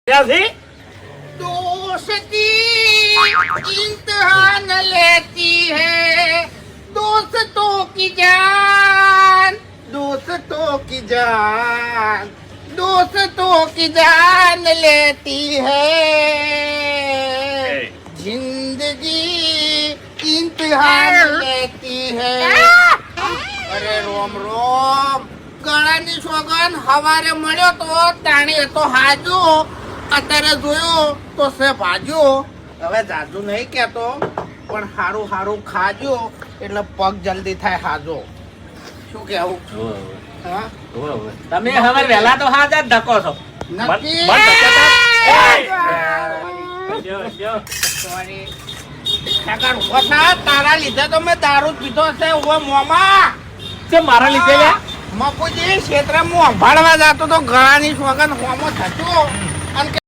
ક્યાંથી? दोस्ती इम्तिहान लेती है दोस्तों की जान लेती है जिंदगी इम्तिहान लेती है अरे रोम रोम ગળાની સોગન હવારે મળ્યો તો તાણી તો હાજો અત્યારે જોયો તો સે ભાજો હવે જાજુ નહીં કહેતો પણ હારું હારું ખાજો એટલે પગ જલ્દી થાય હાજો શું કહેવું હા તમે હવે વહેલા તો હાજ જ ધકો છો. નક્કી સોરી કાકા ઉભો થા તારા લીધે તો મેં દારૂ જ પીધો છે ઉભો મોમા છે મારા લીધે લ્યા. મકુજી ક્ષેત્રમાં સંભાળવા જતો તો ગળાની સોગન હોમો થતો અને